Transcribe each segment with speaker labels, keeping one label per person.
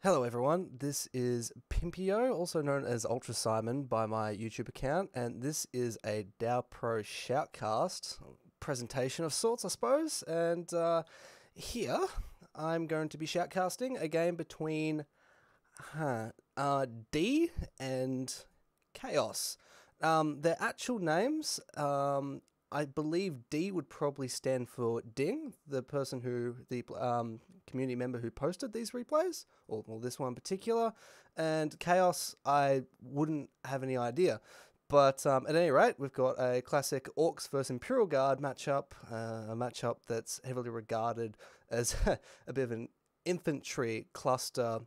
Speaker 1: Hello everyone, this is Pimpio, also known as Ultra Simon by my YouTube account, and this is a DoWpro Shoutcast presentation of sorts, I suppose. And here I'm going to be shoutcasting a game between D and Chaos. Their actual names, I believe D would probably stand for Ding, the person who, the community member who posted these replays, or this one in particular, and Chaos, I wouldn't have any idea. But at any rate, we've got a classic Orcs versus Imperial Guard matchup, a matchup that's heavily regarded as a bit of an infantry cluster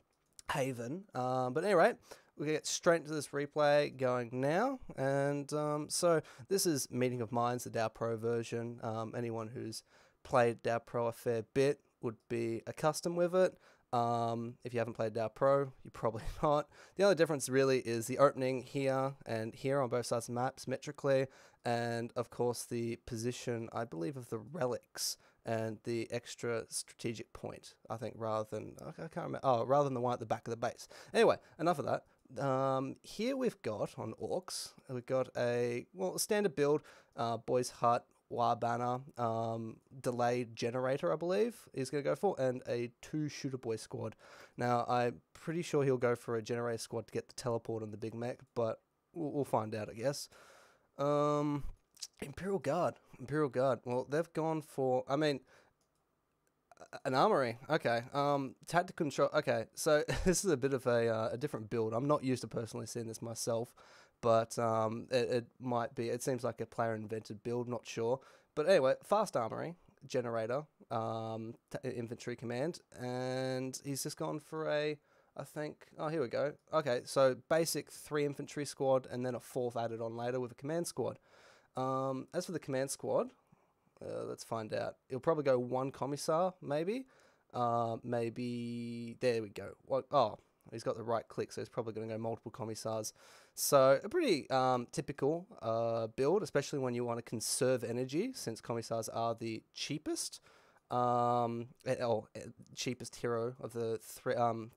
Speaker 1: haven. But at any rate, we're going to get straight into this replay going now. And so this is Meeting of Minds, the DoWpro version. Anyone who's played DoWpro a fair bit would be accustomed with it. If you haven't played DoWpro, you're probably not. The only difference really is the opening here and here on both sides of the map symmetrically, and of course the position, I believe, of the relics and the extra strategic point, I think, rather than, I can't remember, rather than the one at the back of the base. Anyway, enough of that. Here we've got, on Orcs, we've got a standard build, Boys Hut, War Banner, delayed generator, I believe, he's going to go for, and a 2 shooter boy squad. Now, I'm pretty sure he'll go for a generator squad to get the teleport and the big mech, but we'll find out, I guess. Imperial Guard. Well, they've gone for, I mean, an armory. Okay. Tactical control. Okay, so this is a bit of a different build. I'm not used to personally seeing this myself, but it might be. It seems like a player invented build. Not sure. But anyway, fast armory, generator, infantry command, and he's just gone for a, I think. Oh, here we go. Okay, so basic 3 infantry squad, and then a 4th added on later with a command squad. As for the command squad, let's find out. He'll probably go 1 commissar, maybe. Maybe, there we go. Oh, he's got the right click, so he's probably going to go multiple commissars. So a pretty typical build, especially when you want to conserve energy, since commissars are the cheapest. Cheapest hero of the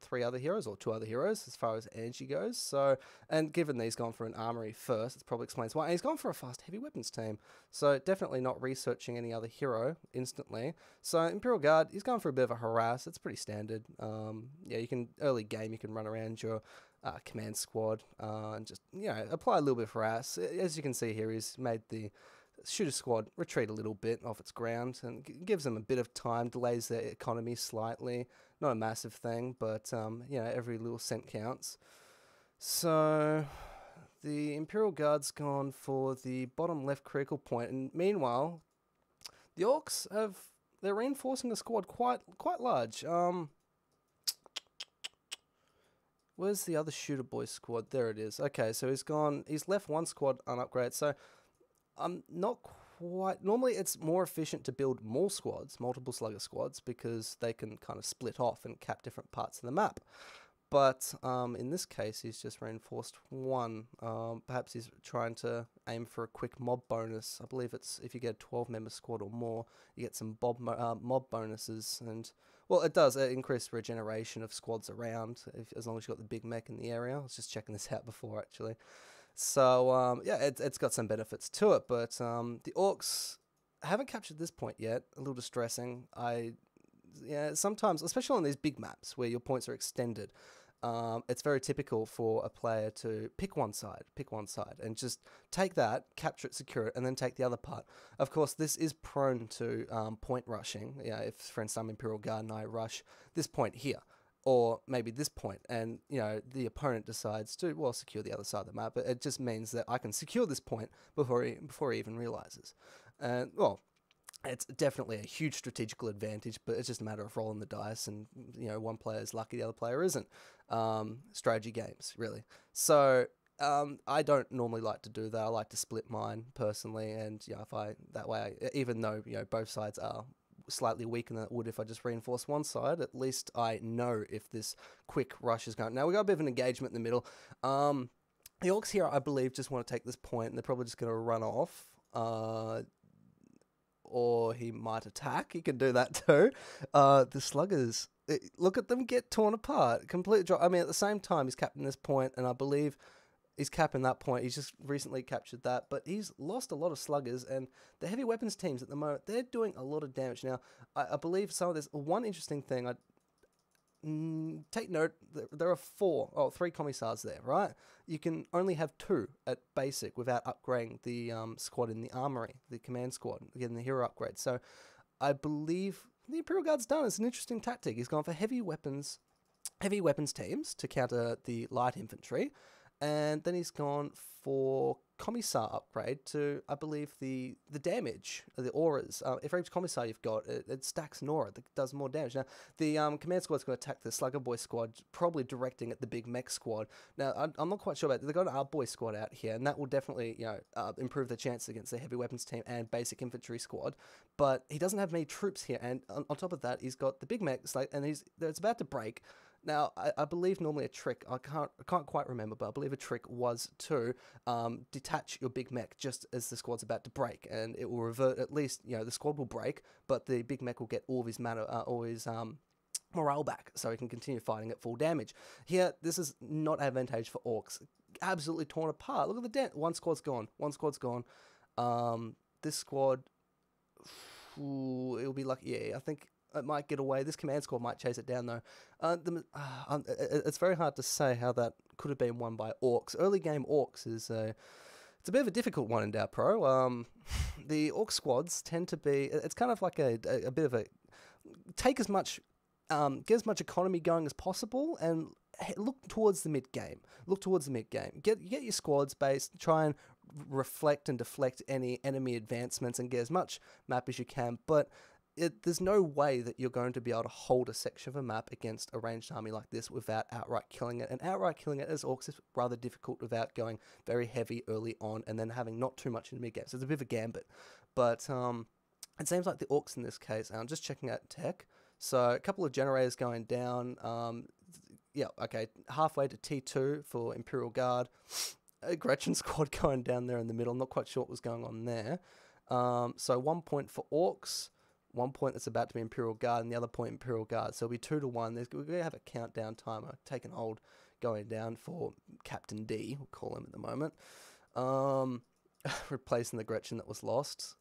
Speaker 1: 3 other heroes, or 2 other heroes as far as energy goes. So, and given that he's gone for an armory first, it probably explains why. And he's gone for a fast heavy weapons team, so definitely not researching any other hero instantly. So Imperial Guard, he's gone for a bit of a harass. It's pretty standard. Yeah, you can, early game, you can run around your command squad and just, apply a little bit of harass. As you can see here, he's made the shooter squad retreat a little bit off its ground, and gives them a bit of time, delays their economy slightly. Not a massive thing, but every little cent counts. So the Imperial Guard's gone for the bottom left critical point, and meanwhile the Orcs they're reinforcing the squad quite large. Where's the other shooter boy squad? There it is. Okay, so he's left 1 squad unupgraded. So I'm not quite... Normally, it's more efficient to build more squads, multiple slugger squads, because they can kind of split off and cap different parts of the map. But in this case, he's just reinforced 1. Perhaps he's trying to aim for a quick mob bonus. I believe it's if you get a 12-member squad or more, you get some mob bonuses. And, well, it does increase regeneration of squads around, as long as you've got the big mech in the area. I was just checking this out before, actually. So, yeah, it's got some benefits to it, but the Orcs haven't captured this point yet. A little distressing. Sometimes, especially on these big maps where your points are extended, it's very typical for a player to pick one side, and just take that, capture it, secure it, and then take the other part. Of course, this is prone to point rushing. If, for instance, I'm Imperial Guard and I rush this point here, or maybe this point, and the opponent decides to, well, secure the other side of the map. But it just means that I can secure this point before he even realizes. And, well, it's definitely a huge strategical advantage, but it's just a matter of rolling the dice, and one player is lucky, the other player isn't. Strategy games, really. So I don't normally like to do that. I like to split mine personally, and even though both sides are slightly weaker than it would if I just reinforce one side, at least I know if this quick rush is going. Now we got a bit of an engagement in the middle. The Orcs here, I believe, just want to take this point, and they're probably just going to run off. or he might attack. He can do that too. The sluggers, look at them get torn apart. Complete drop. I mean, at the same time, he's capping this point, and I believe he's capping that point. He's just recently captured that, but he's lost a lot of sluggers, and the heavy weapons teams at the moment, they're doing a lot of damage. Now, I believe some of this, one interesting thing, take note, there are three commissars there, right? You can only have 2 at basic without upgrading the squad in the armory, the command squad, getting the hero upgrade. So I believe the Imperial Guard's done. It's an interesting tactic. He's gone for heavy weapons teams to counter the light infantry. And then he's gone for Commissar upgrade to, I believe, the damage, the auras. For each Commissar you've got, it stacks an aura that does more damage. Now, the command squad's going to attack the Slugger Boy squad, probably directing at the big mech squad. Now, I'm not quite sure about it. They've got an Art Boy squad out here, and that will definitely, improve their chance against the heavy weapons team and basic infantry squad. But he doesn't have many troops here, and on top of that, he's got the big mech, and it's about to break. Now, I believe normally a trick, I can't quite remember, but I believe a trick was to detach your big mech just as the squad's about to break, and it will revert, at least, the squad will break, but the big mech will get all of his mana, morale back, so he can continue fighting at full damage. Here, this is not advantageous for orcs. Absolutely torn apart. Look at the dent. One squad's gone. This squad, it'll be like, I think it might get away. This command squad might chase it down, though. It's very hard to say how that could have been won by orcs. Early game orcs it's a bit of a difficult one in DoWpro. The orc squads tend to be, it's kind of like a bit of a, take as much, get as much economy going as possible, and look towards the mid game. Get your squads based, try and reflect and deflect any enemy advancements, and get as much map as you can, but there's no way that you're going to be able to hold a section of a map against a ranged army like this without outright killing it. And outright killing it as orcs is rather difficult without going very heavy early on and then having not too much in the mid-game. So it's a bit of a gambit. But it seems like the orcs in this case, I'm just checking out tech. So a couple of generators going down. Halfway to T2 for Imperial Guard. A Gretchen squad going down there in the middle. I'm not quite sure what was going on there. So 1 point for orcs. 1 point that's about to be Imperial Guard, and the other point Imperial Guard. So it'll be 2-1. We're going to have a countdown timer. Taking hold, going down for Captain D, we'll call him at the moment. Replacing the Gretchen that was lost.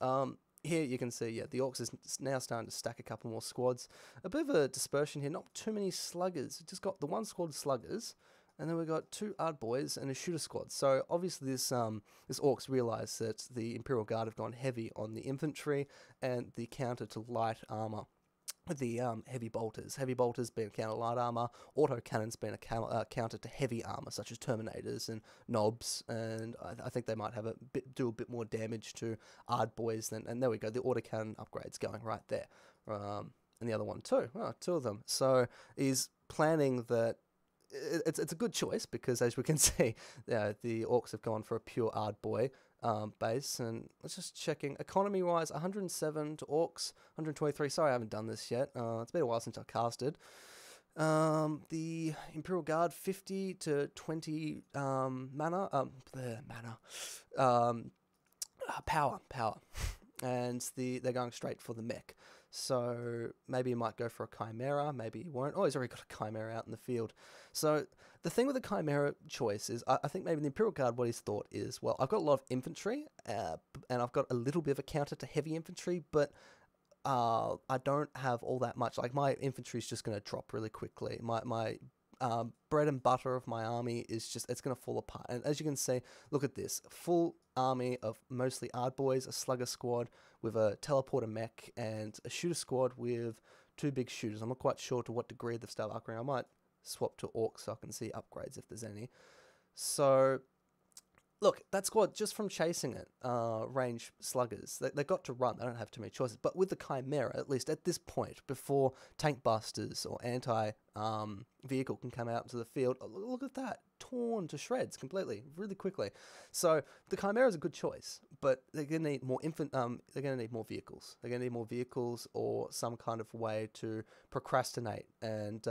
Speaker 1: Here you can see, the Orcs is now starting to stack a couple more squads. A bit of a dispersion here, not too many sluggers. Just got the one squad of sluggers, and then we've got 2 Ard Boys and a shooter squad. So obviously this Orcs realise that the Imperial Guard have gone heavy on the infantry and the counter to light armour. The heavy bolters. Heavy bolters being a counter to light armour. Auto cannons being a counter to heavy armour, such as Terminators and Knobs. And I think they might have do a bit more damage to Ard Boys than. And there we go. The auto cannon upgrade's going right there. And the other one too. Oh, 2 of them. So he's planning that. It's a good choice because, as we can see, the Orcs have gone for a pure Ard Boy base. And let's just checking economy wise, 107 to Orcs, 123. Sorry, I haven't done this yet. It's been a while since I casted. The Imperial Guard 50 to 20 power, and they're going straight for the mech. So maybe he might go for a Chimera, maybe he won't. Oh, he's already got a Chimera out in the field. So the thing with the Chimera choice is, I think maybe the Imperial Guard, what he's thought is, well, I've got a lot of infantry, and I've got a little bit of a counter to heavy infantry, but I don't have all that much. Like, my infantry is just going to drop really quickly. My bread and butter of my army is just, it's going to fall apart. And as you can see, look at this. Full army of mostly Ard Boys, a slugger squad with a teleporter mech, and a shooter squad with 2 big shooters. I'm not quite sure to what degree they've started upgrading. I might swap to Orcs so I can see upgrades if there's any. So, look, that squad, just from chasing it, range sluggers, they got to run. They don't have too many choices. But with the Chimera, at least at this point, before tank busters or anti-vehicle can come out into the field, look at that. Torn to shreds completely, really quickly. So the Chimera is a good choice, but they're going to need more they're going to need more vehicles. They're going to need more vehicles or some kind of way to procrastinate and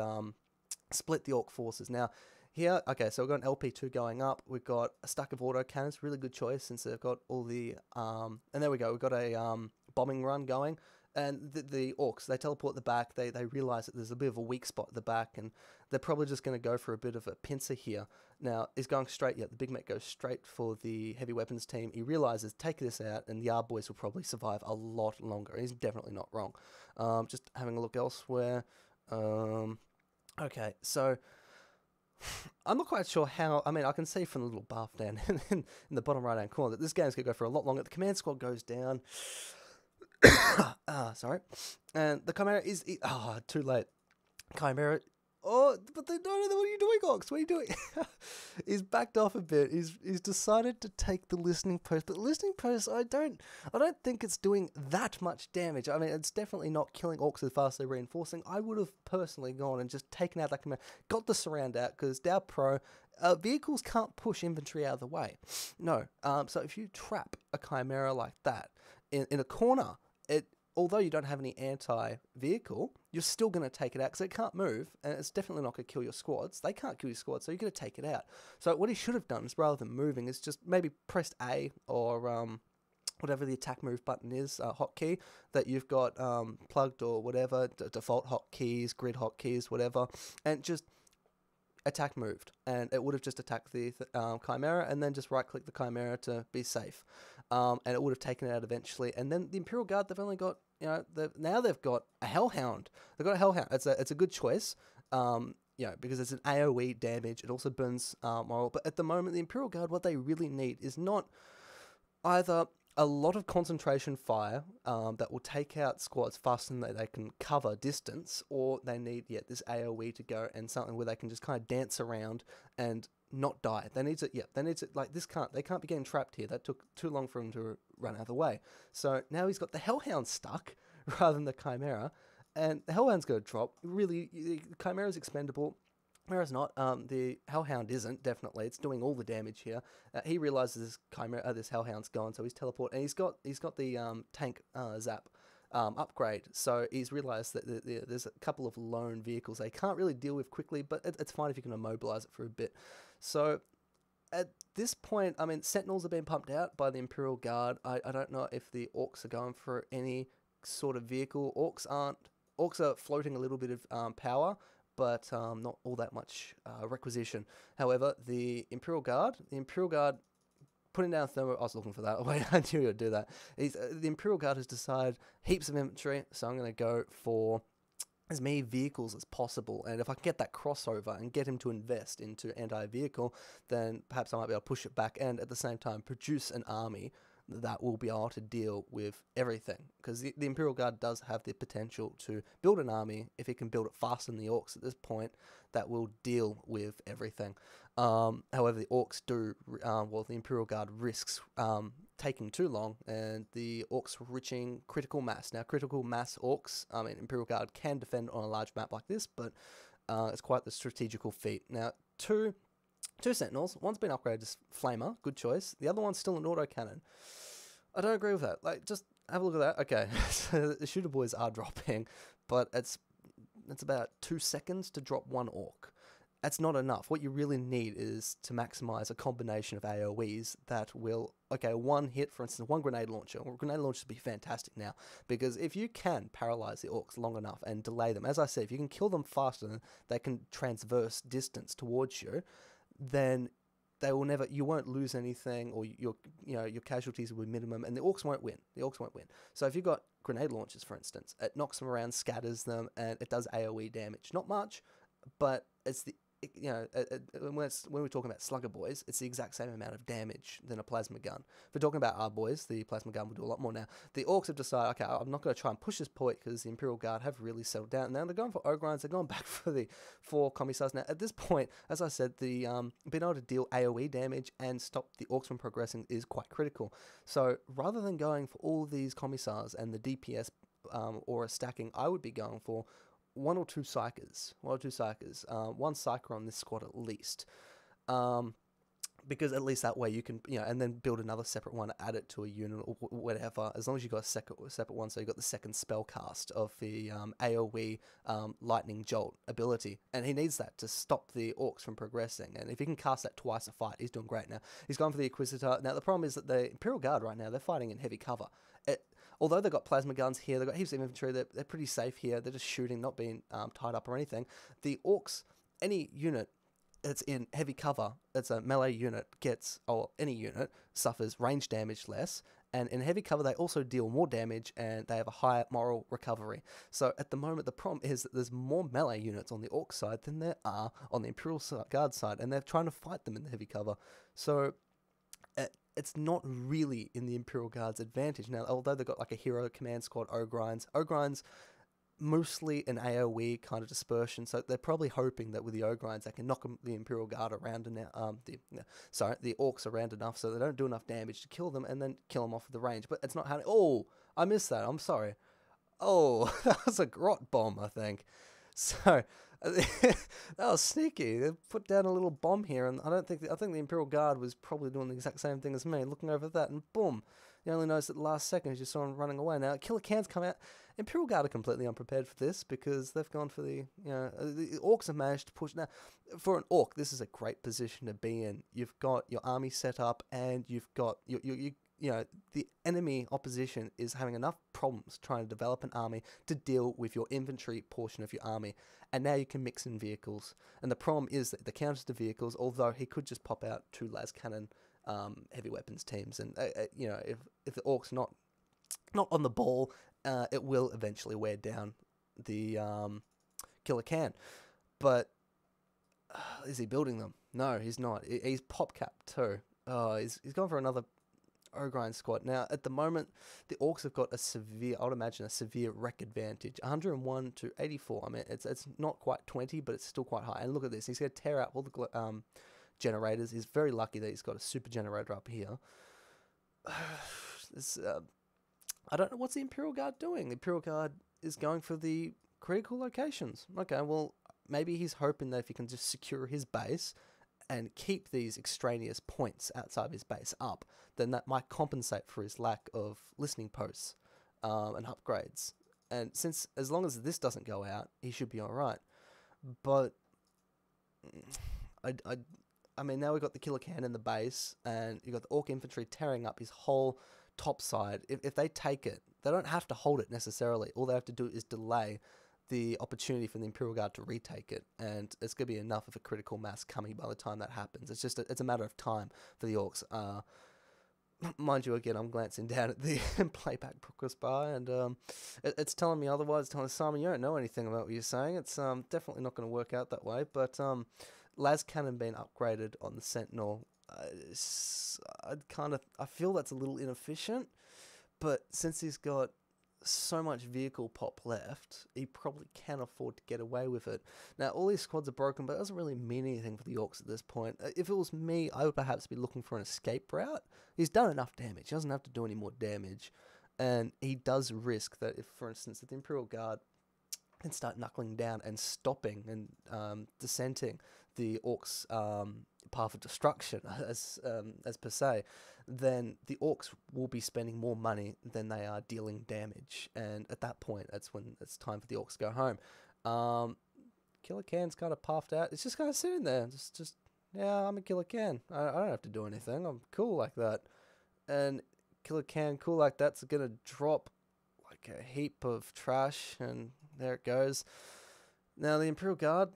Speaker 1: split the Orc forces. Now, here, okay, so we've got an LP2 going up. We've got a stack of auto cannons, really good choice since they've got all the, and there we go. We've got a bombing run going. And the orcs, they teleport at the back. They realize that there's a bit of a weak spot at the back, and they're probably just going to go for a bit of a pincer here. Now, he's going straight. Yeah, the big mech goes straight for the heavy weapons team. He realizes, take this out, and the Yard boys will probably survive a lot longer. He's definitely not wrong. Just having a look elsewhere. Okay, so I'm not quite sure how. I mean, I can see from the little buff down in the bottom right-hand corner that this game's going to go for a lot longer. The command squad goes down. Sorry. And the Chimera is... too late. Chimera... Oh, but they don't know. What are you doing, Ox? What are you doing? He's backed off a bit. He's decided to take the listening post. But the listening post, I don't think it's doing that much damage. I mean, it's definitely not killing orcs as fast as they're reinforcing. I would have personally gone and just taken out that Chimera. Got the surround out, because DoWpro... vehicles can't push infantry out of the way. No. So if you trap a Chimera like that in a corner... Although you don't have any anti-vehicle, you're still going to take it out because it can't move, and it's definitely not going to kill your squads. They can't kill your squads, so you're going to take it out. So what he should have done is, rather than moving, is just maybe pressed A or whatever the attack move button is, hotkey that you've got plugged or whatever, default hotkeys, grid hotkeys, whatever, and just attack moved, and it would have just attacked the Chimera, and then just right-click the Chimera to be safe. And it would have taken it out eventually. And then the Imperial Guard, they've only got, now they've got a Hellhound. They've got a Hellhound. It's a good choice, because it's an AoE damage. It also burns moral. But at the moment, the Imperial Guard, what they really need is not either a lot of concentration fire that will take out squads faster than they can cover distance, or they need this AoE to go, and something where they can just kind of dance around and not die. They need to, like, they can't be getting trapped here. That took too long for him to run out of the way. So now he's got the Hellhound stuck rather than the Chimera, and the Hellhound's going to drop. Really, the Chimera's expendable. Chimera's not. The Hellhound isn't, definitely. It's doing all the damage here. He realizes this Hellhound's gone, so he's teleported, and he's got the tank zap upgrade. So he's realized that there's a couple of lone vehicles they can't really deal with quickly, but it's fine if you can immobilize it for a bit. So at this point, I mean, Sentinels are being pumped out by the Imperial Guard. I don't know if the Orcs are going for any sort of vehicle. Orcs are floating a little bit of power, but not all that much requisition. However, the Imperial Guard putting down thermo... I was looking for that. Wait, I knew you would do that. The Imperial Guard has decided heaps of infantry, so I'm going to go for as many vehicles as possible, and if I can get that crossover and get him to invest into anti-vehicle, then perhaps I might be able to push it back, and at the same time produce an army that will be able to deal with everything, because the Imperial Guard does have the potential to build an army, if it can build it faster than the Orcs at this point, that will deal with everything. However, the Orcs do, the Imperial Guard risks taking too long, and the Orcs reaching critical mass. Now, critical mass Orcs, Imperial Guard can defend on a large map like this, but it's quite the strategical feat. Now, two Sentinels, one's been upgraded to Flamer, good choice. The other one's still an autocannon. I don't agree with that. Like, just have a look at that. Okay, so the shooter boys are dropping, but it's about 2 seconds to drop one Orc. That's not enough. What you really need is to maximize a combination of AoEs that will, one hit, for instance, one grenade launcher. Well, grenade launchers would be fantastic now, because if you can paralyze the Orcs long enough and delay them, as I said, if you can kill them faster than they can transverse distance towards you, then they will never, you won't lose anything, or your casualties will be minimum, and the Orcs won't win. So if you've got grenade launchers, for instance, it knocks them around, scatters them, and it does AoE damage. Not much, but it's when we're talking about slugger boys, it's the exact same amount of damage than a plasma gun. If we're talking about our boys, the plasma gun will do a lot more now. The Orcs have decided, okay, I'm not going to try and push this point, because the Imperial Guard have really settled down. Now they're going for Ogryns, they're going back for the 4 commissars. Now at this point, as I said, the being able to deal AoE damage and stop the Orcs from progressing is quite critical. So rather than going for all these commissars and the DPS aura stacking, I would be going for one or two psychers, one psyker on this squad at least, because at least that way you can, and then build another separate one, add it to a unit or whatever, as long as you've got a separate one, so you've got the second spell cast of the AoE lightning jolt ability, and he needs that to stop the Orcs from progressing, and if he can cast that twice a fight, he's doing great. Now he's going for the Inquisitor. Now the problem is that the Imperial Guard right now, they're fighting in heavy cover. although they've got plasma guns here, they've got heaps of infantry, they're pretty safe here, they're just shooting, not being tied up or anything. The orcs, any unit that's in heavy cover, it's a melee unit, or any unit, suffers range damage less, and in heavy cover they also deal more damage and they have a higher moral recovery. So at the moment the problem is that there's more melee units on the orc side than there are on the Imperial Guard side, and they're trying to fight them in the heavy cover. So it's not really in the Imperial Guard's advantage. Now, although they've got like a hero command squad, Ogryns mostly an AoE kind of dispersion, so they're probably hoping that with the Ogryns they can knock the Imperial Guard around the orcs around enough so they don't do enough damage to kill them and then kill them off with the range. But it's not happening. Oh, I missed that. I'm sorry. Oh, that was a grot bomb, I think. So that was sneaky. They put down a little bomb here, and I think the Imperial Guard was probably doing the exact same thing as me, looking over that, and boom. You only noticed at the last second as you saw him running away. Now, Killer Can's come out. Imperial Guard are completely unprepared for this because they've gone for the orcs have managed to push. Now, for an orc, this is a great position to be in. You've got your army set up, and you've got the enemy opposition is having enough problems trying to develop an army to deal with your infantry portion of your army. And now you can mix in vehicles. And the problem is that the counters to vehicles, although he could just pop out 2 las cannon heavy weapons teams, and if the orc's not on the ball, it will eventually wear down the Killer Can. But is he building them? No, he's not. He's pop capped too. He's gone for another Ogryns squad. Now, at the moment, the orcs have got I would imagine a severe wreck advantage. 101 to 84. I mean, it's not quite 20, but it's still quite high. And look at this. He's going to tear out all the generators. He's very lucky that he's got a super generator up here. I don't know what's the Imperial Guard doing. The Imperial Guard is going for the critical locations. Okay, well, maybe he's hoping that if he can just secure his base and keep these extraneous points outside of his base up, then that might compensate for his lack of listening posts and upgrades. And as long as this doesn't go out, he should be all right. But I mean, now we've got the Killer Can in the base, and you've got the Orc infantry tearing up his whole top side. If they take it, they don't have to hold it necessarily. All they have to do is delay the opportunity for the Imperial Guard to retake it, and it's going to be enough of a critical mass coming by the time that happens. It's just it's a matter of time for the Orcs. Mind you, again, I'm glancing down at the playback progress bar, and it's telling me otherwise. It's telling me, Simon, you don't know anything about what you're saying. It's definitely not going to work out that way. But las cannon being upgraded on the Sentinel, I feel that's a little inefficient. But since he's got so much vehicle pop left, he probably can afford to get away with it. Now, all these squads are broken, but it doesn't really mean anything for the Orcs at this point. If it was me, I would perhaps be looking for an escape route. He's done enough damage. He doesn't have to do any more damage. And he does risk that if, for instance, if the Imperial Guard can start knuckling down and stopping and dissenting the Orcs' path of destruction, as per se, then the Orcs will be spending more money than they are dealing damage. And at that point, that's when it's time for the Orcs to go home. Killer Can's kind of puffed out. It's just kind of sitting there. Just yeah, I'm a Killer Can. I don't have to do anything. I'm cool like that. And Killer Can, cool like that's going to drop like a heap of trash. And there it goes. Now, the Imperial Guard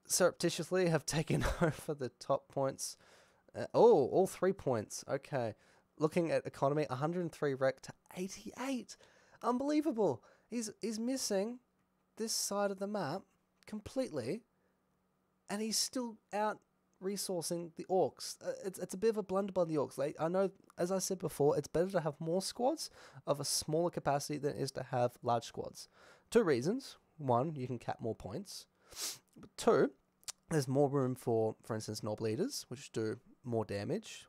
Speaker 1: surreptitiously have taken over the top points. All 3 points. Okay. Looking at economy, 103 wreck to 88. Unbelievable. He's missing this side of the map completely, and he's still out resourcing the Orcs. It's a bit of a blunder by the Orcs. I know, as I said before, it's better to have more squads of a smaller capacity than it is to have large squads. 2 reasons. 1, you can cap more points. 2, there's more room for instance, Nob Leaders, which do more damage,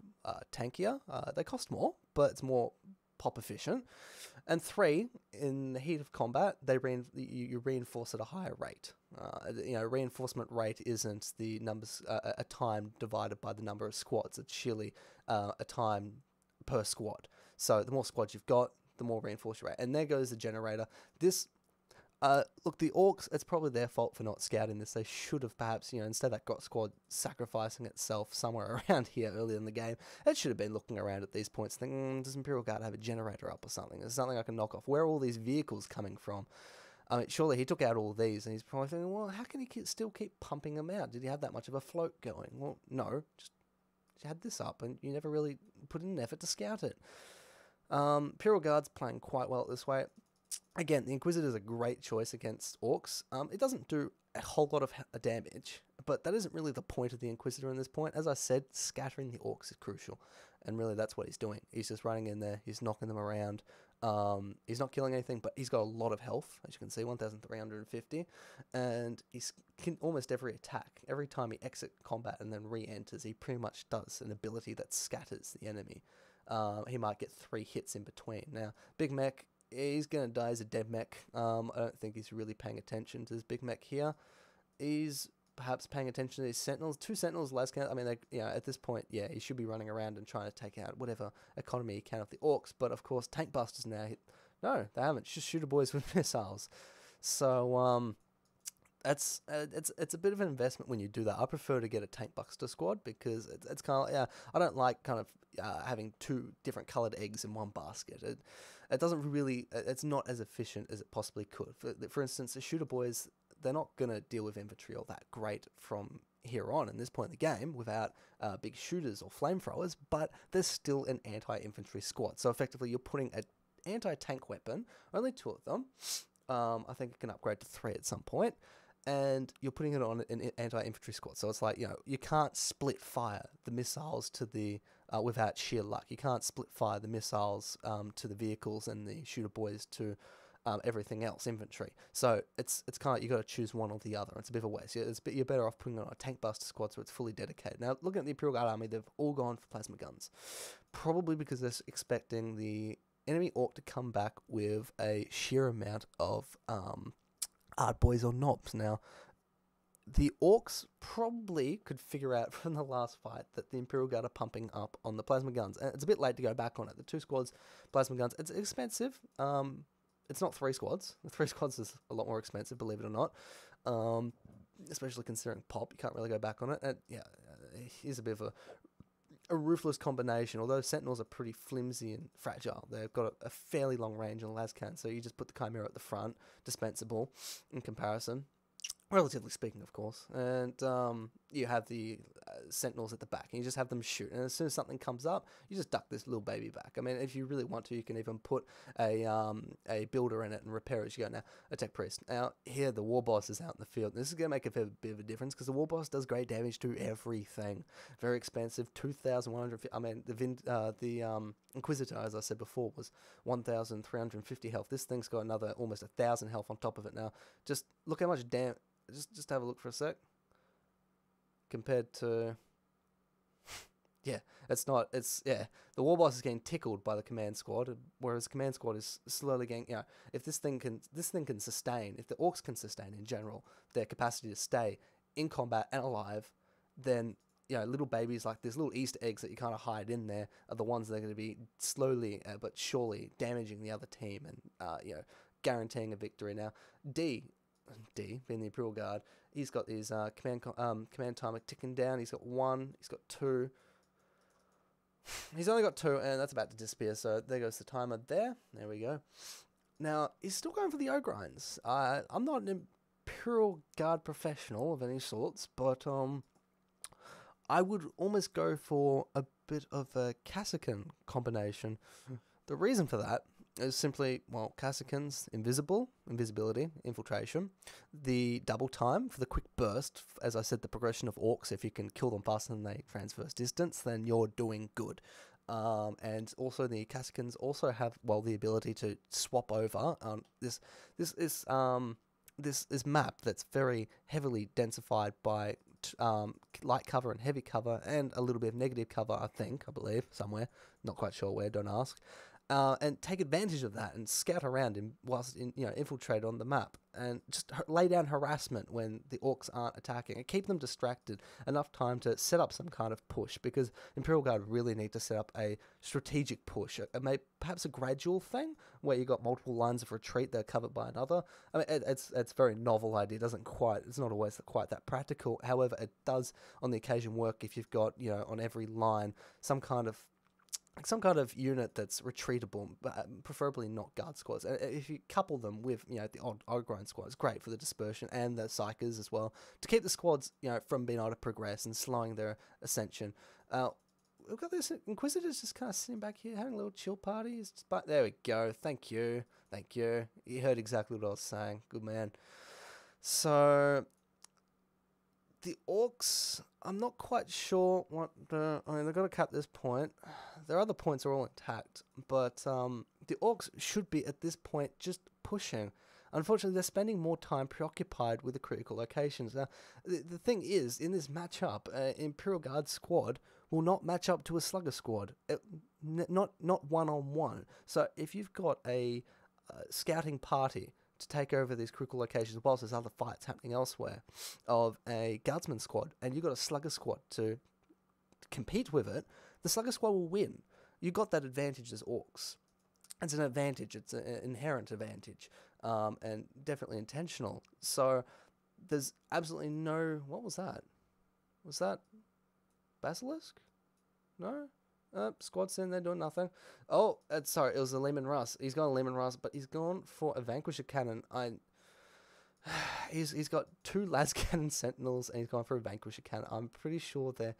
Speaker 1: tankier. They cost more, but it's more pop efficient. And 3, in the heat of combat, you reinforce at a higher rate. Reinforcement rate isn't the numbers a time divided by the number of squads. It's surely a time per squad. So the more squads you've got, the more reinforced rate. And there goes the generator. This, Look, the Orcs, it's probably their fault for not scouting this. They should have perhaps, instead of that got squad sacrificing itself somewhere around here early in the game, it should have been looking around at these points thinking, does Imperial Guard have a generator up or something? There's something I can knock off. Where are all these vehicles coming from? I mean, surely he took out all these, and he's probably thinking, well, how can he still keep pumping them out? Did he have that much of a float going? Well, no, just you had this up, and you never really put in an effort to scout it. Imperial Guard's playing quite well this way. Again, the Inquisitor is a great choice against Orcs. It doesn't do a whole lot of damage, but that isn't really the point of the Inquisitor in this point. As I said, scattering the Orcs is crucial, and really that's what he's doing. He's just running in there, he's knocking them around. He's not killing anything, but he's got a lot of health, as you can see, 1,350, and he's almost every attack. Every time he exits combat and then re-enters, he pretty much does an ability that scatters the enemy. He might get 3 hits in between. Now, Big Mech, he's going to die as a dead mech. I don't think he's really paying attention to his Big Mech here. He's perhaps paying attention to these Sentinels. 2 Sentinels, Lascan. I mean, at this point, yeah, he should be running around and trying to take out whatever economy he can of the Orcs. But, of course, Tank Busters now hit. No, they haven't. Just shooter boys with missiles. So, it's a bit of an investment when you do that. I prefer to get a Tank Buster squad because it's kind of, yeah, I don't like kind of having 2 different coloured eggs in one basket. It doesn't really, it's not as efficient as it possibly could. For instance, the shooter boys, they're not going to deal with infantry all that great from here on in this point in the game without big shooters or flamethrowers, but there's still an anti-infantry squad. So effectively you're putting an anti-tank weapon, only 2 of them. I think it can upgrade to 3 at some point. And you're putting it on an anti-infantry squad. So it's like, you can't split fire the missiles to the, without sheer luck. You can't split fire the missiles to the vehicles and the shooter boys to everything else, infantry. So it's kind of, you got to choose one or the other. It's a bit of a waste. You're better off putting it on a tank buster squad so it's fully dedicated. Now, looking at the Imperial Guard army, they've all gone for plasma guns. Probably because they're expecting the enemy Orc to come back with a sheer amount of Art boys or knobs. Now, the Orcs probably could figure out from the last fight that the Imperial Guard are pumping up on the plasma guns. And it's a bit late to go back on it. The 2 squads, plasma guns, it's expensive. It's not 3 squads. The 3 squads is a lot more expensive, believe it or not. Especially considering pop, you can't really go back on it. And yeah, here's a bit of a ruthless combination. Although Sentinels are pretty flimsy and fragile, they've got a fairly long range on Lascan, so you just put the Chimera at the front, dispensable in comparison, relatively speaking, of course, and you have the Sentinels at the back, and you just have them shoot, and as soon as something comes up, you just duck this little baby back. I mean, if you really want to, you can even put a builder in it and repair it as you go. Now, a Tech Priest. Now, here, the War Boss is out in the field. This is going to make a bit of a difference, because the War Boss does great damage to everything. Very expensive, 2,150, I mean, the Inquisitor, as I said before, was 1,350 health. This thing's got another almost 1,000 health on top of it. Now, just look how much damage. Just have a look for a sec. Compared to, yeah, the War Boss is getting tickled by the command squad, whereas command squad is slowly getting, if this thing can sustain, if the Orcs can sustain in general their capacity to stay in combat and alive, then little babies like this, little Easter eggs that you kind of hide in there, are the ones that are going to be slowly but surely damaging the other team and guaranteeing a victory. Now, D, being the Imperial Guard, he's got his command timer ticking down. He's got 1, he's got 2. He's only got 2, and that's about to disappear, so there goes the timer there. There we go. Now, he's still going for the O-grinds. I'm not an Imperial Guard professional of any sorts, but I would almost go for a bit of a Kassakan combination. The reason for that is simply, well, Kassakans, invisibility, infiltration, the double time for the quick burst, as I said, the progression of Orcs, if you can kill them faster than they transverse distance, then you're doing good. And also the Kassakans also have, well, the ability to swap over. This map that's very heavily densified by light cover and heavy cover and a little bit of negative cover, I believe, somewhere. Not quite sure where, don't ask. and take advantage of that and scout around him whilst infiltrate on the map and just lay down harassment when the orcs aren't attacking and keep them distracted enough time to set up some kind of push, because Imperial Guard really need to set up a strategic push, perhaps a gradual thing where you got multiple lines of retreat that are covered by another. I mean, it's a very novel idea. It's not always quite that practical. However, it does on the occasion work if you've got, on every line some kind of unit that's retreatable, but preferably not guard squads. If you couple them with, the odd Ogrine squads, great for the dispersion, and the psychers as well, to keep the squads, from being able to progress and slowing their ascension. We've got this Inquisitors just kind of sitting back here, having a little chill party. But there we go. Thank you. You heard exactly what I was saying. Good man. So the orcs, I'm not quite sure what they've got to cap this point. Their other points are all intact, but the orcs should be at this point just pushing. Unfortunately, they're spending more time preoccupied with the critical locations. Now, the thing is, in this matchup, Imperial Guard squad will not match up to a slugger squad, not one-on-one. So if you've got a scouting party to take over these critical locations whilst there's other fights happening elsewhere, of a guardsman squad, and you've got a slugger squad to compete with it, the slugger squad will win. You got that advantage as orcs. It's an advantage. It's an inherent advantage, and definitely intentional. So there's absolutely no... What was that? Was that Basilisk? No? Squad's in there doing nothing. Oh, sorry, it was a Lehman Russ. He's gone Lehman Russ, but he's gone for a Vanquisher Cannon. He's got 2 Las Cannon Sentinels, and he's gone for a Vanquisher Cannon. I'm pretty sure they're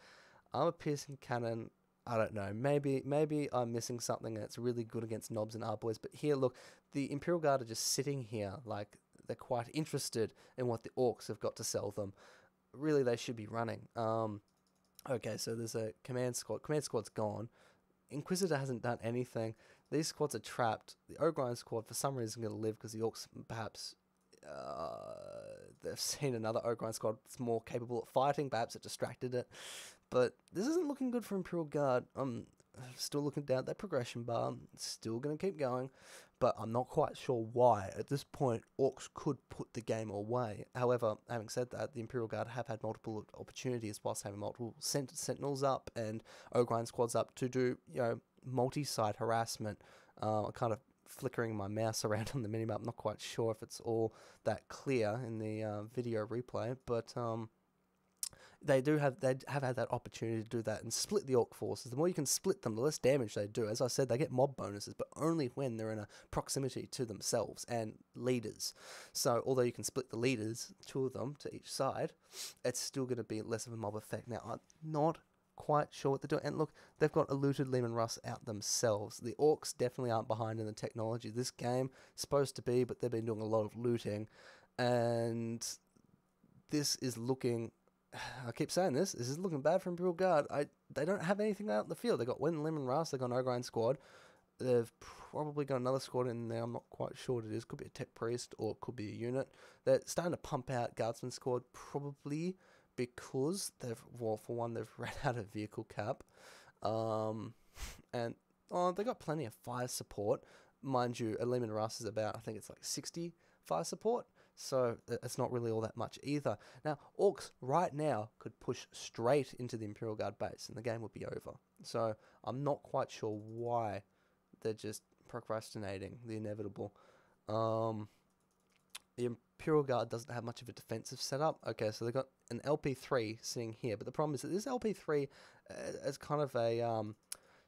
Speaker 1: armor-piercing cannon. I don't know. Maybe I'm missing something that's really good against knobs and boys. But here, look, the Imperial Guard are just sitting here like they're quite interested in what the orcs have got to sell them. Really, they should be running. Okay, so there's a command squad. Command squad's gone. Inquisitor hasn't done anything. These squads are trapped. The Ogrine squad, for some reason, is going to live because the orcs perhaps they've seen another Ogrine squad that's more capable at fighting. Perhaps it distracted it. But this isn't looking good for Imperial Guard. I'm still looking down at that progression bar. It's still going to keep going. But I'm not quite sure why. At this point, orcs could put the game away. However, having said that, the Imperial Guard have had multiple opportunities whilst having multiple sentinels up and Ogrine squads up to do, multi-side harassment. Kind of flickering my mouse around on the minimap. I'm not quite sure if it's all that clear in the video replay, but they have had that opportunity to do that and split the orc forces. The more you can split them, the less damage they do. As I said, they get mob bonuses, but only when they're in a proximity to themselves and leaders. So although you can split the leaders, 2 of them to each side, it's still going to be less of a mob effect. Now, I'm not quite sure what they're doing. And look, they've got a looted Lehman Russ out themselves. The orcs definitely aren't behind in the technology. This game is supposed to be, but they've been doing a lot of looting. And this is looking... I keep saying this is looking bad for Imperial Guard. They don't have anything out in the field. They got one Lemon Russ, they got an Ogrine squad. They've probably got another squad in there. I'm not quite sure what it is. Could be a tech priest or it could be a unit. They're starting to pump out Guardsman squad probably because they've ran out of vehicle cap. And they got plenty of fire support. Mind you, a Lehman Russ is about, I think it's like 60 fire support. So it's not really all that much either. Now, orcs right now could push straight into the Imperial Guard base and the game would be over. So I'm not quite sure why they're just procrastinating the inevitable. The Imperial Guard doesn't have much of a defensive setup. Okay, so they've got an LP3 sitting here. But the problem is that this LP3 is kind of a...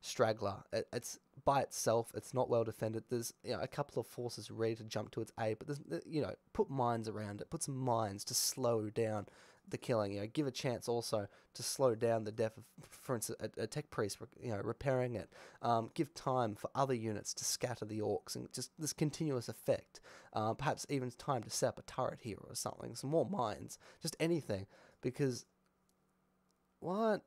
Speaker 1: straggler. It's by itself. It's not well defended. There's a couple of forces ready to jump to its aid, but there's put mines around it. Put some mines to slow down the killing. Give a chance also to slow down the death of, for instance, a tech priest. Repairing it. Give time for other units to scatter the orcs and just this continuous effect. Perhaps even time to set up a turret here or something. Some more mines. Just anything because what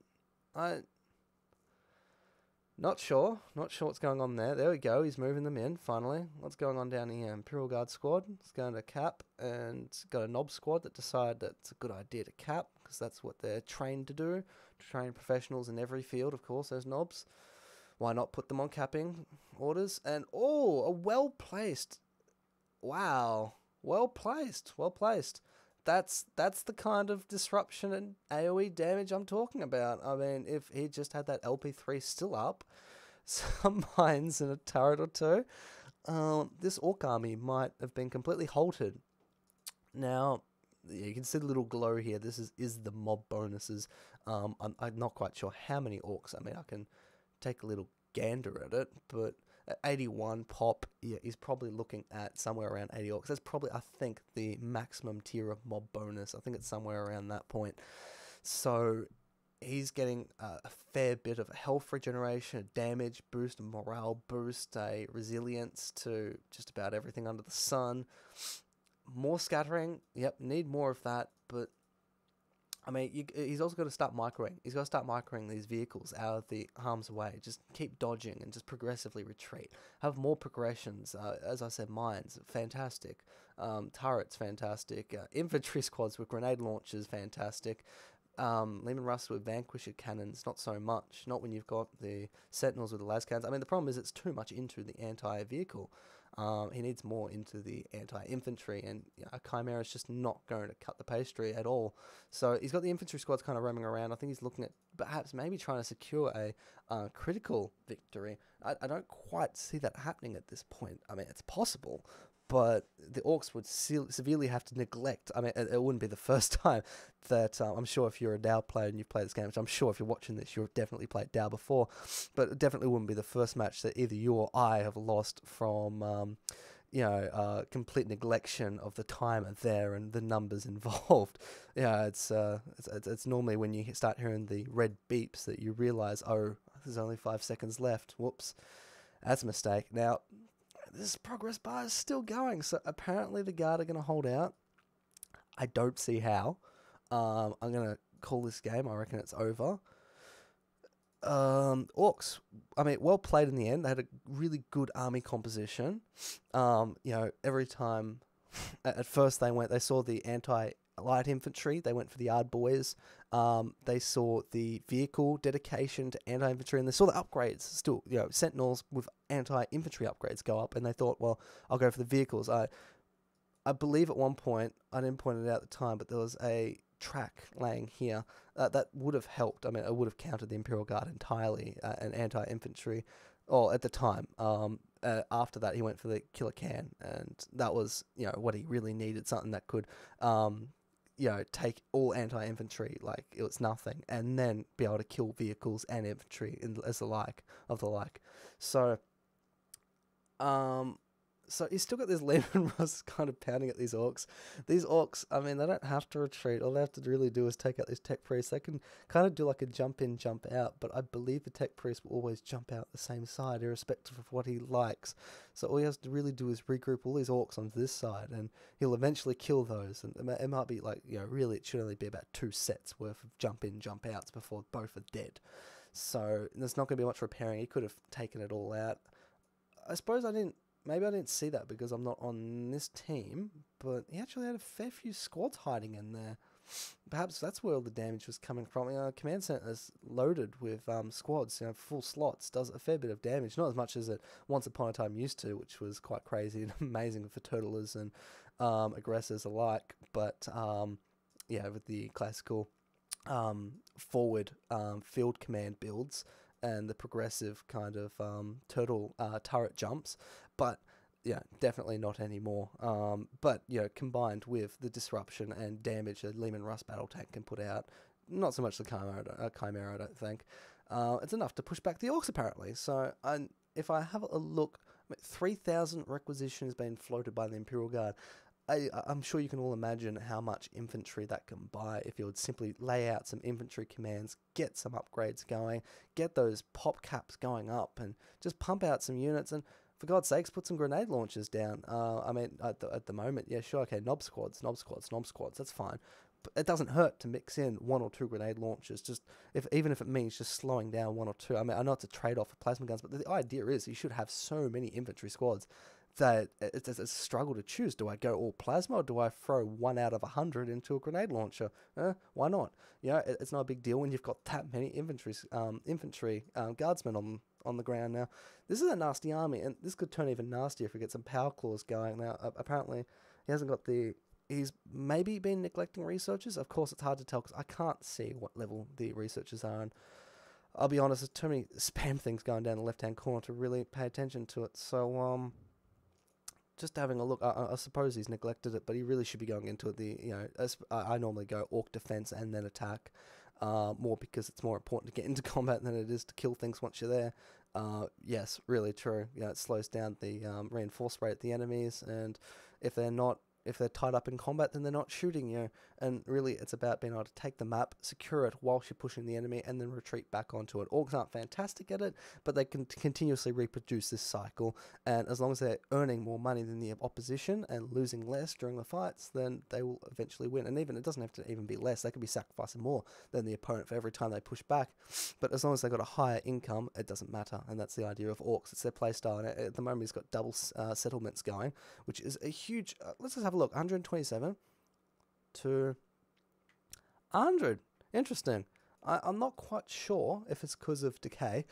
Speaker 1: Not sure what's going on there. There we go, he's moving them in, finally. What's going on down here? Imperial Guard squad, it's going to cap, and got a knob squad that decided that it's a good idea to cap, because that's what they're trained to do. To train professionals in every field, of course, those knobs. Why not put them on capping orders? And oh, a well placed. Wow, well placed, well placed. That's the kind of disruption and AoE damage I'm talking about. I mean, if he just had that LP3 still up, some mines and a turret or two, this orc army might have been completely halted. Now, you can see the little glow here. This is the mob bonuses. I'm not quite sure how many orcs. I mean, I can take a little gander at it, but at 81 pop, yeah, he's probably looking at somewhere around 80 orcs. That's probably, I think, the maximum tier of mob bonus. I think it's somewhere around that point. So he's getting a fair bit of health regeneration, a damage boost, a morale boost, a resilience to just about everything under the sun. More scattering, yep, need more of that, but I mean, he's also got to start microing. He's got to start microing these vehicles out of the harm's way. Just keep dodging and just progressively retreat. Have more progressions. As I said, mines, fantastic. Turrets, fantastic. Infantry squads with grenade launchers, fantastic. Leman Russ with Vanquisher cannons, not so much. Not when you've got the Sentinels with the las cannons. I mean, the problem is it's too much into the anti-vehicle. He needs more into the anti-infantry, and a Chimera is just not going to cut the pastry at all. So he's got the infantry squads kind of roaming around. I think he's looking at perhaps maybe trying to secure a critical victory. I don't quite see that happening at this point. I mean, it's possible, but the orcs would severely have to neglect. I mean, it wouldn't be the first time that I'm sure if you're a DoW player and you've played this game, which I'm sure if you're watching this, you've definitely played DoW before, but it definitely wouldn't be the first match that either you or I have lost from, complete neglection of the timer there and the numbers involved. Yeah, it's normally when you start hearing the red beeps that you realize, oh, there's only 5 seconds left. Whoops, that's a mistake. Now, this progress bar is still going, so apparently the Guard are going to hold out. I don't see how. I'm going to call this game. I reckon it's over. Orcs, I mean, well played in the end. They had a really good army composition. Every time, at first they saw the anti-light infantry, they went for the Yard Boys. They saw the vehicle dedication to anti-infantry, and they saw the upgrades still, Sentinels with anti-infantry upgrades go up, and they thought, well, I'll go for the vehicles. I believe at one point, I didn't point it out at the time, but there was a track laying here that would have helped. I mean, it would have countered the Imperial Guard entirely, and anti-infantry, or at the time. After that, he went for the killer can, and that was, what he really needed, something that could, take all anti-infantry like it was nothing, and then be able to kill vehicles and infantry as the like. So he's still got this Leman Russ kind of pounding at these orcs. These orcs, I mean, they don't have to retreat. All they have to really do is take out this tech priest. They can kind of do like a jump in, jump out, but I believe the tech priest will always jump out the same side, irrespective of what he likes. So all he has to really do is regroup all these orcs onto this side, and he'll eventually kill those. And it might be like, really it should only be about 2 sets worth of jump in, jump outs before both are dead. So there's not going to be much repairing. He could have taken it all out. I suppose maybe I didn't see that because I'm not on this team, but he actually had a fair few squads hiding in there. Perhaps that's where all the damage was coming from. Command Center is loaded with squads, full slots, does a fair bit of damage. Not as much as it once upon a time used to, which was quite crazy and amazing for turtlers and aggressors alike. But with the classical forward field command builds and the progressive kind of turtle turret jumps, but definitely not anymore. But combined with the disruption and damage a Leman Russ battle tank can put out, not so much the Chimera, I don't think. It's enough to push back the orcs apparently. So if I have a look, 3,000 requisition has been floated by the Imperial Guard. I'm sure you can all imagine how much infantry that can buy if you would simply lay out some infantry commands, get some upgrades going, get those pop caps going up, and just pump out some units, and for God's sakes, put some grenade launchers down. I mean, at the moment, yeah, sure, okay, knob squads, that's fine. But it doesn't hurt to mix in 1 or 2 grenade launchers, even if it means just slowing down 1 or 2. I mean, I know it's a trade-off for plasma guns, but the idea is you should have so many infantry squads that it's a struggle to choose. Do I go all plasma, or do I throw 1 out of 100 into a grenade launcher? Why not? You know, it's not a big deal when you've got that many infantry guardsmen on the ground now. This is a nasty army, and this could turn even nastier if we get some power claws going. Now, apparently, he hasn't got the... He's maybe been neglecting researchers. Of course, it's hard to tell because I can't see what level the researchers are. And I'll be honest, there's too many spam things going down the left-hand corner to really pay attention to it. So, just having a look, I suppose he's neglected it, but he really should be going into it. I normally go orc defense and then attack, more because it's more important to get into combat than it is to kill things once you're there. Yes, really true. It slows down the reinforce rate of the enemies, and if they're tied up in combat, then they're not shooting you. And really, it's about being able to take the map, secure it whilst you're pushing the enemy, and then retreat back onto it. Orcs aren't fantastic at it, but they can continuously reproduce this cycle. And as long as they're earning more money than the opposition and losing less during the fights, then they will eventually win. And even it doesn't have to even be less. They could be sacrificing more than the opponent for every time they push back. But as long as they've got a higher income, it doesn't matter. And that's the idea of orcs. It's their playstyle. And at the moment, he's got double settlements going, which is a huge... let's just have a look. 127 to 100. Interesting. I'm not quite sure if it's because of decay.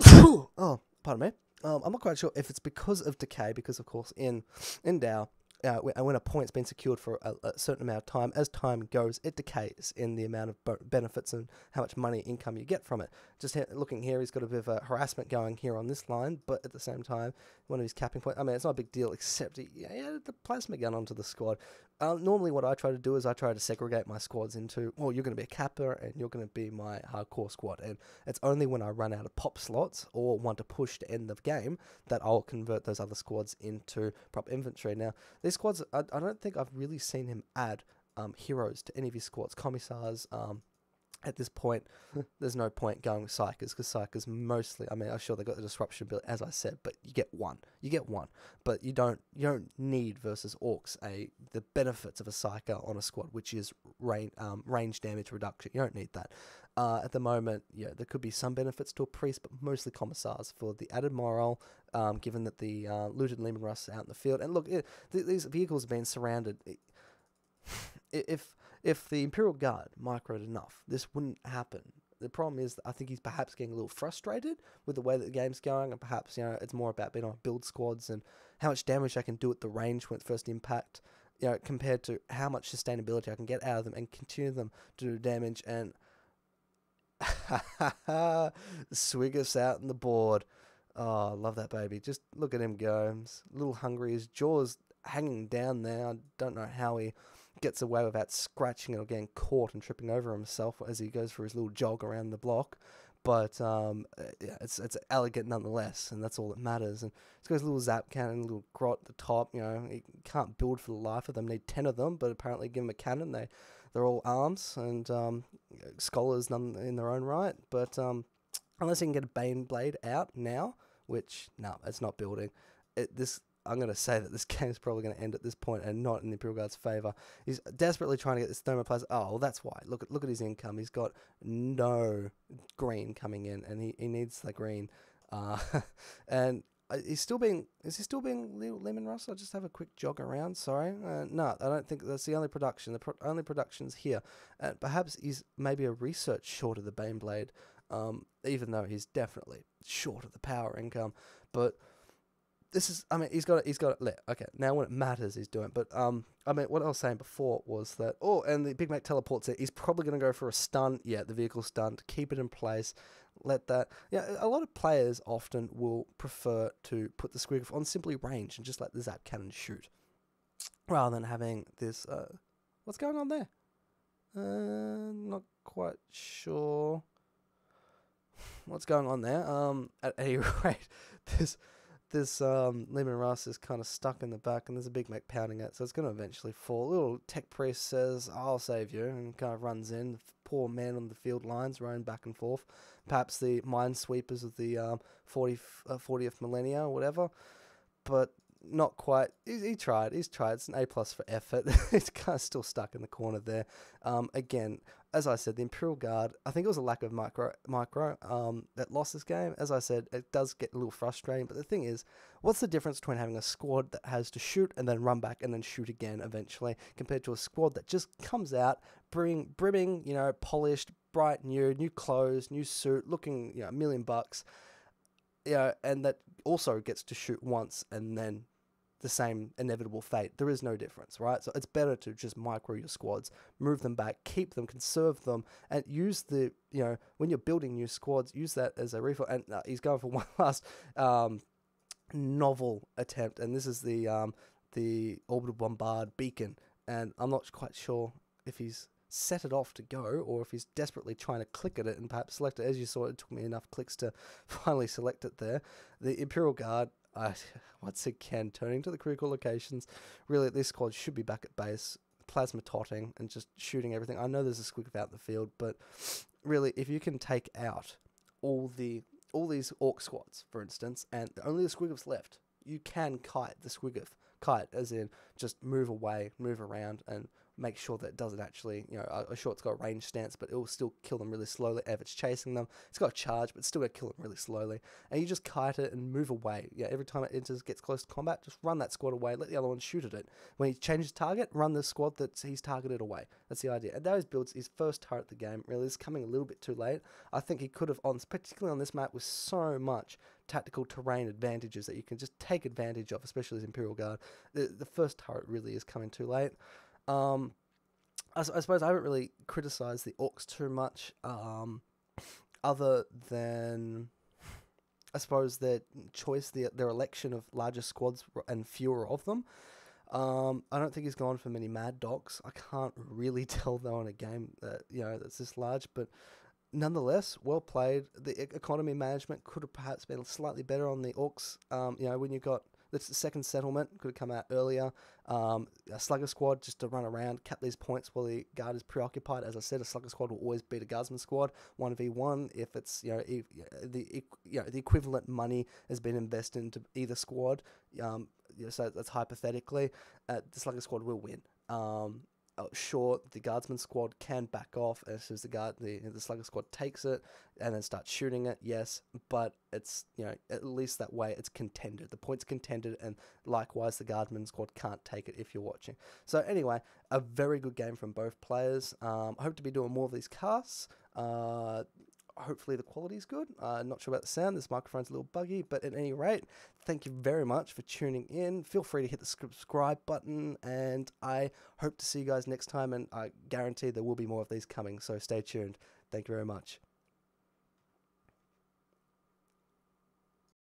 Speaker 1: Oh, pardon me. I'm not quite sure if it's because of decay, because of course in DAO, when a point's been secured for a certain amount of time, as time goes, it decays in the amount of benefits and how much money income you get from it. Just looking here, he's got a bit of a harassment going here on this line, but at the same time, one of his capping points, I mean, it's not a big deal, except he added the plasma gun onto the squad. Normally what I try to do is I try to segregate my squads into, well, you're going to be a capper and you're going to be my hardcore squad. And it's only when I run out of pop slots or want to push to end the game that I'll convert those other squads into prop infantry. Now, these squads, I don't think I've really seen him add heroes to any of his squads. Commissars, at this point, there's no point going with Psychers, because Psychers mostly, I mean, I'm sure they got the disruption ability, as I said, but you get one. You get one. But you don't need versus orcs the benefits of a Psyker on a squad, which is range damage reduction. You don't need that. At the moment, yeah, there could be some benefits to a priest, but mostly Commissars for the added morale, given that the looted Lehman Russ are out in the field. And look, these vehicles have been surrounded. If the Imperial Guard microed enough, this wouldn't happen. The problem is that I think he's perhaps getting a little frustrated with the way that the game's going, and perhaps it's more about being able to build squads and how much damage I can do at the range when first impact, compared to how much sustainability I can get out of them and continue them to do damage. And swig us out on the board. Oh, I love that baby. Just look at him go. He's a little hungry. His jaw's hanging down there. I don't know how he gets away without scratching it or getting caught and tripping over himself as he goes for his little jog around the block. But it's elegant nonetheless, and that's all that matters. And he's got his little zap cannon, little grot at the top. He can't build for the life of them. Need 10 of them, but apparently give him a cannon. They're all arms and scholars in their own right. But unless he can get a Bane Blade out now, which no, it's not building. I'm going to say that this game is probably going to end at this point and not in the Imperial Guard's favour. He's desperately trying to get this thermoplasma. Oh, well, that's why. Look at his income. He's got no green coming in, and he needs the green. And is he still being Lehman Russ? I'll just have a quick jog around. Sorry. No, I don't think that's the only production. The only production's here. Perhaps he's maybe a research short of the Bane Blade, even though he's definitely short of the power income. But this is, I mean, he's got it lit. Okay, now when it matters, he's doing it. But, I mean, what I was saying before was that, and the Big Mac teleports it. He's probably going to go for a stun. Yeah, the vehicle stun, to keep it in place. Let that, a lot of players often will prefer to put the squig on simply range and just let the zap cannon shoot, rather than having this, what's going on there? Not quite sure what's going on there. At any rate, this Lehman Russ is kind of stuck in the back, and there's a Big Mac pounding it, so it's going to eventually fall. Little tech priest says, "I'll save you," and kind of runs in. The poor man on the field lines, running back and forth. Perhaps the minesweepers of the 40th millennia or whatever, but not quite. He tried. He's tried. It's an A+ for effort. It's kind of still stuck in the corner there. Again, as I said, the Imperial Guard, I think it was a lack of micro that lost this game. As I said, it does get a little frustrating, but the thing is, what's the difference between having a squad that has to shoot and then run back and then shoot again eventually, compared to a squad that just comes out, brimming, polished, bright, new clothes, new suit, looking, $1 million, and that also gets to shoot once and then the same inevitable fate. There is no difference, right? So it's better to just micro your squads, move them back, keep them, conserve them, and use the, when you're building new squads, use that as a refill. And he's going for one last novel attempt, and this is the orbital bombard beacon, and I'm not quite sure if he's set it off to go or if he's desperately trying to click at it and perhaps select it. As you saw, it took me enough clicks to finally select it there. The Imperial Guard, once again, turning to the critical locations. Really, this squad should be back at base, plasma totting and just shooting everything. I know there's a squig out in the field, but really, if you can take out all these orc squads, for instance, and only the squiggoths left, you can kite the squiggoth. Kite, as in just move away, move around, and make sure that it doesn't actually, sure it's got a range stance, but it will still kill them really slowly. If it's chasing them, it's got a charge, but it's still going to kill them really slowly. And you just kite it and move away. Every time it gets close to combat, just run that squad away, let the other one shoot at it. When he changes target, run the squad that he's targeted away. That's the idea. And those builds his first turret of the game. Really, is coming a little bit too late. I think he could have, particularly on this map, with so much tactical terrain advantages that you can just take advantage of, especially as Imperial Guard. The first turret really is coming too late. I suppose I haven't really criticised the orcs too much, other than, I suppose, their choice, their election of larger squads and fewer of them. I don't think he's gone for many Mad Dogs. I can't really tell, though, in a game that, that's this large, but nonetheless, well played. The economy management could have perhaps been slightly better on the orcs. When you got the second settlement, could have come out earlier. A slugger squad just to run around, cap these points while the guard is preoccupied. As I said, a slugger squad will always beat a guardsman squad 1v1 if it's the equivalent money has been invested into either squad. So that's hypothetically, the slugger squad will win. Sure, the guardsman squad can back off as soon as the slugger squad takes it and then starts shooting it, yes, but it's, at least that way it's contended. The point's contended, and likewise the guardsman squad can't take it if you're watching. So anyway, a very good game from both players. I hope to be doing more of these casts. Hopefully the quality is good. Not sure about the sound. This microphone's a little buggy, but at any rate, thank you very much for tuning in. Feel free to hit the subscribe button, and I hope to see you guys next time, and I guarantee there will be more of these coming, so stay tuned. Thank you very much.